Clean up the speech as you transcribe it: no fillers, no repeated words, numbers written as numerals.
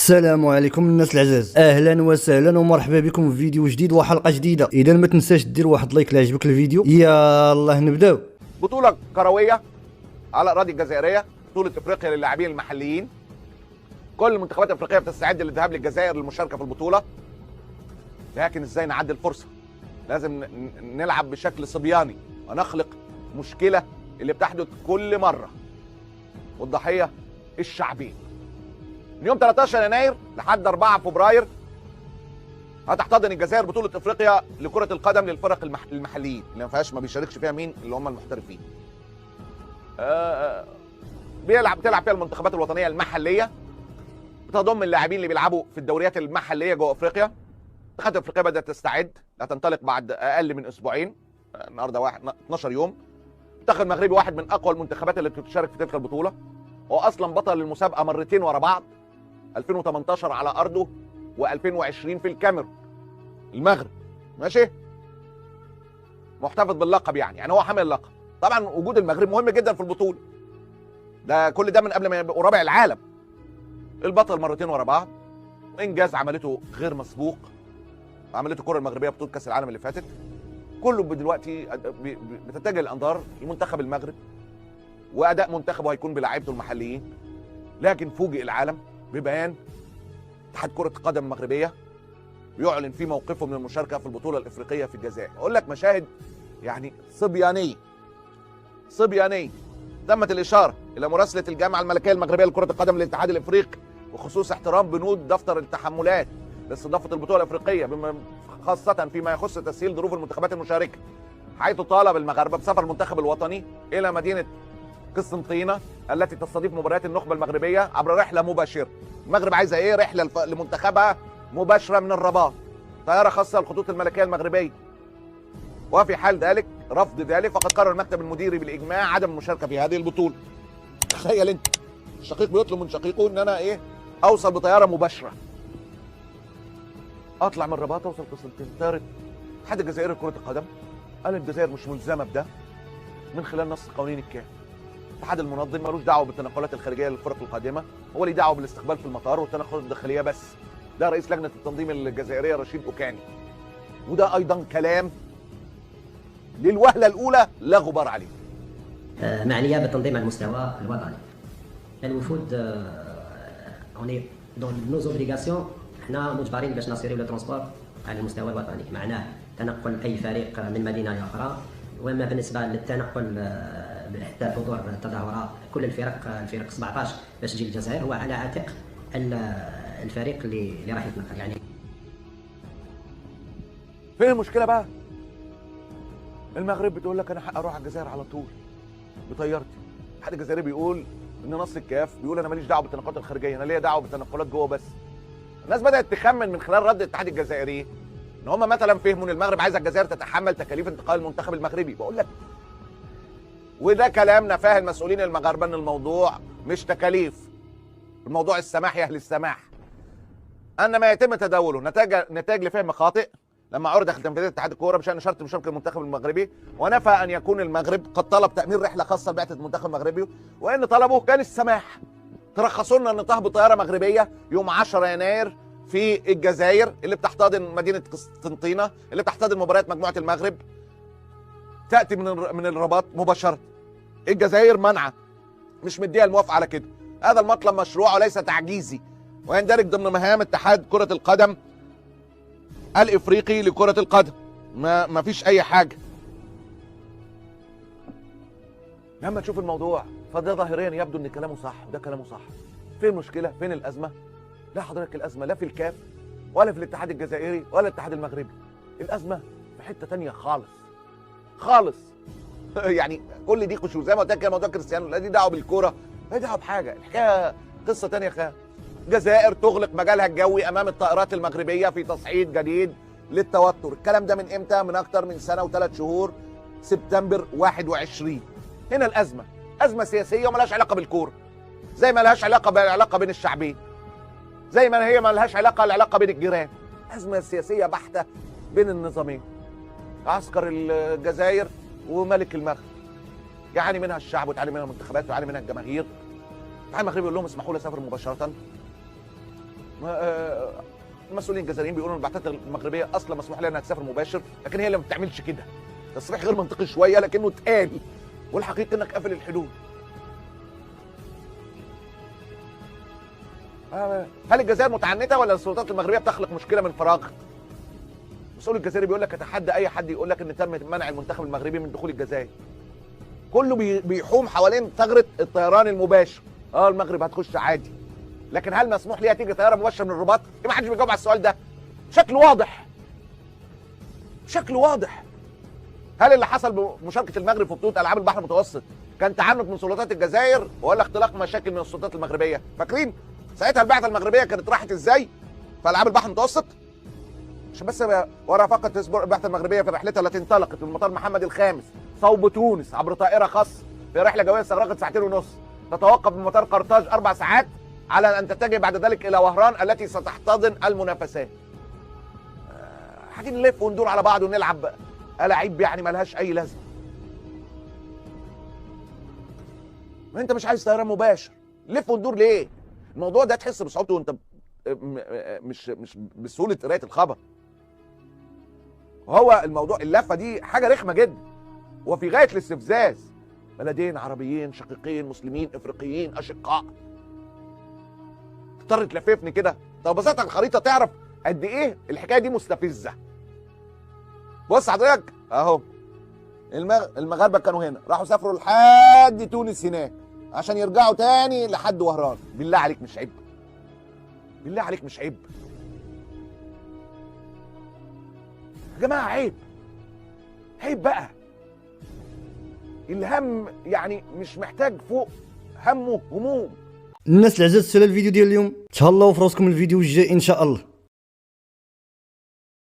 السلام عليكم الناس العزاز، اهلا وسهلا ومرحبا بكم في فيديو جديد وحلقه جديده. اذا ما تنساش دير واحد لايك لا عجبك الفيديو. يلا نبداو. بطولة كروية على الأراضي الجزائرية، بطولة إفريقيا للاعبين المحليين. كل المنتخبات الأفريقية بتستعد للذهاب للجزائر للمشاركة في البطولة. لكن إزاي نعدي الفرصة؟ لازم نلعب بشكل صبياني ونخلق مشكلة اللي بتحدث كل مرة، والضحية الشعبين. من يوم 13 يناير لحد 4 فبراير هتحتضن الجزائر بطولة افريقيا لكرة القدم للفرق المحليين اللي ما فيهاش، ما بيشاركش فيها مين؟ اللي هم المحترفين. بتلعب فيها المنتخبات الوطنية المحلية، بتضم اللاعبين اللي بيلعبوا في الدوريات المحلية جوه افريقيا. منتخبات افريقيا بدأت تستعد، هتنطلق بعد اقل من اسبوعين. النهارده 12 يوم. المنتخب المغربي واحد من اقوى المنتخبات اللي بتشارك في تلك البطولة. هو اصلا بطل المسابقة مرتين ورا بعض، 2018 على ارضه و2020 في الكاميرون. المغرب ماشي محتفظ باللقب، يعني هو حامل اللقب. طبعا وجود المغرب مهم جدا في البطوله، ده كل ده من قبل ما يبقوا رابع العالم. البطل مرتين ورا بعض، انجاز عملته غير مسبوق، عملته الكره المغربيه بطوله كاس العالم اللي فاتت. كله دلوقتي بتتجه الانظار لمنتخب المغرب واداء منتخبه هيكون بلاعيبته المحليين. لكن فوجئ العالم ببيان اتحاد كرة القدم المغربية بيعلن فيه موقفه من المشاركة في البطولة الإفريقية في الجزائر. أقول لك مشاهد يعني صبيانية. تمت الإشارة إلى مراسلة الجامعة الملكية المغربية لكرة القدم للاتحاد الإفريقي بخصوص احترام بنود دفتر التحملات لاستضافة البطولة الإفريقية، خاصة فيما يخص تسهيل ظروف المنتخبات المشاركة، حيث طالب المغاربة بسفر المنتخب الوطني إلى مدينة قسنطينة التي تستضيف مباريات النخبة المغربية عبر رحلة مباشرة. المغرب عايزة ايه؟ رحلة لمنتخبها مباشرة من الرباط، طيارة خاصة للخطوط الملكية المغربية. وفي حال ذلك رفض ذلك فقد قرر المكتب المديري بالإجماع عدم المشاركة في هذه البطولة. تخيل انت، الشقيق بيطلب من شقيقه ان انا اوصل بطيارة مباشرة، اطلع من الرباط اوصل قسنطينة. طيارة الاتحاد الجزائري لكرة القدم قال الجزائر مش ملزمة بده من خلال نص قوانين الكاف. الاتحاد المنظم ملوش دعوه بالتنقلات الخارجيه للفرق القادمه، هو ليه دعوه بالاستقبال في المطار والتنقلات الداخليه بس. ده رئيس لجنه التنظيم الجزائريه رشيد اوكاني. وده ايضا كلام للوهله الاولى لا غبار عليه. معنيه بالتنظيم على المستوى الوطني. الوفود اوني دون نو زوبليغاسيون، احنا مجبرين باش نصيروا لو ترونسبور على المستوى الوطني، معناه تنقل اي فريق من مدينه اخرى. واما بالنسبه للتنقل حتى حضور التظاهرات، كل الفرق 17 باش تجي الجزائر هو على عاتق الفريق اللي راح يتنقل. يعني فين المشكله بقى؟ المغرب بتقول لك انا حق اروح على الجزائر على طول بطيارتي. الاتحاد الجزائري بيقول ان نص الكاف بيقول انا ماليش دعوه بالتنقلات الخارجيه، انا ليا دعوه بالتنقلات جوه بس. الناس بدات تخمن من خلال رد الاتحاد الجزائري ان هم مثلا فهموا ان المغرب عايزه الجزائر تتحمل تكاليف انتقال المنتخب المغربي. بقول لك وده كلام نفاه المسؤولين المغاربه ان الموضوع مش تكاليف، الموضوع السماح يا اهل السماح. ان ما يتم تداوله نتاج لفهم خاطئ لما عرض داخل تنفيذيه اتحاد الكوره بشان شرط مشاركه المنتخب المغربي، ونفى ان يكون المغرب قد طلب تامين رحله خاصه لبعثه المنتخب المغربي، وان طلبه كان السماح. ترخصوا لنا النطاح بطياره مغربيه يوم 10 يناير في الجزائر اللي بتحتضن مدينه قسنطينه، اللي بتحتضن مباريات مجموعه المغرب، تاتي من الرباط مباشره. الجزائر منعه، مش مديها الموافقه على كده. هذا المطلب مشروع وليس تعجيزي، ويندرج ضمن مهام اتحاد كره القدم الافريقي لكره القدم. ما فيش اي حاجه. لما تشوف الموضوع فده ظاهريا يبدو ان كلامه صح وده كلامه صح. فين المشكله؟ فين الازمه؟ لا حضرتك، الازمه لا في الكاف ولا في الاتحاد الجزائري ولا الاتحاد المغربي. الازمه في حته ثانيه خالص. يعني كل دي قشور زي ما قلت لك. موضوع كريستيانو لا دي دعوه بالكوره، لا دعوه بحاجه. الحكايه قصه ثانيه خالص. الجزائر تغلق مجالها الجوي امام الطائرات المغربيه في تصعيد جديد للتوتر. الكلام ده من امتى؟ من اكتر من سنه و3 شهور، سبتمبر 21. هنا الازمه ازمه سياسيه ومالهاش علاقه بالكوره، زي ما لهاش علاقه بين الشعبين، زي ما هي ما لهاش علاقه بين الجيران. ازمه سياسيه بحته بين النظامين، عسكر الجزائر وملك المغرب. يعاني منها الشعب وتعاني منها المنتخبات ويعاني منها الجماهير. الاتحاد المغربي يقول لهم اسمحوا لي اسافر مباشره. المسؤولين الجزائريين بيقولوا ان البعثات المغربيه اصلا مسموح لها انها تسافر مباشر، لكن هي اللي ما بتعملش كده. تصريح غير منطقي شويه لكنه اتقال، والحقيقه انك قافل الحدود. هل الجزائر متعنته ولا السلطات المغربيه بتخلق مشكله من فراغ؟ المسؤول الجزائري بيقول لك اتحدى اي حد يقول لك ان تم منع المنتخب المغربي من دخول الجزائر. كله بيحوم حوالين ثغره الطيران المباشر. المغرب هتخش عادي، لكن هل مسموح ليها تيجي طياره مباشره من الرباط؟ ما حدش بيجاوب على السؤال ده بشكل واضح. بشكل واضح. هل اللي حصل بمشاركه المغرب في بطوله العاب البحر المتوسط كان تعنت من سلطات الجزائر ولا اختلاق مشاكل من السلطات المغربيه؟ فاكرين ساعتها البعثه المغربيه كانت راحت ازاي في العاب البحر المتوسط؟ عشان بس ورا فقط تصبر البعثه المغربيه في رحلتها التي انطلقت من مطار محمد الخامس صوب تونس عبر طائره خاصه في رحله جويه استغرقت 2.5 ساعات، تتوقف بمطار قرطاج 4 ساعات على ان تتجه بعد ذلك الى وهران التي ستحتضن المنافسات. قاعدين نلف وندور على بعض ونلعب ألاعيب يعني مالهاش اي لازمه. ما انت مش عايز طيران مباشر، لف وندور ليه؟ الموضوع ده تحس بصعوبته وانت مش بسهوله قرايه الخبر. هو الموضوع اللفه دي حاجه رخمه جدا وفي غايه الاستفزاز. بلدين عربيين شقيقين مسلمين افريقيين اشقاء، تضطر تلففني كده. طب بسيطه الخريطه تعرف قد ايه الحكايه دي مستفزه. بص حضرتك اهو المغاربه كانوا هنا، راحوا سافروا لحد تونس هناك عشان يرجعوا تاني لحد وهران. بالله عليك مش عيب؟ بالله عليك مش عيب؟ يا جماعه عيب، عيب بقى. الهم يعني مش محتاج فوق همه هموم. الناس العزاز، سالا الفيديو ديال اليوم، تهلاو في راسكم الفيديو الجاي ان شاء الله.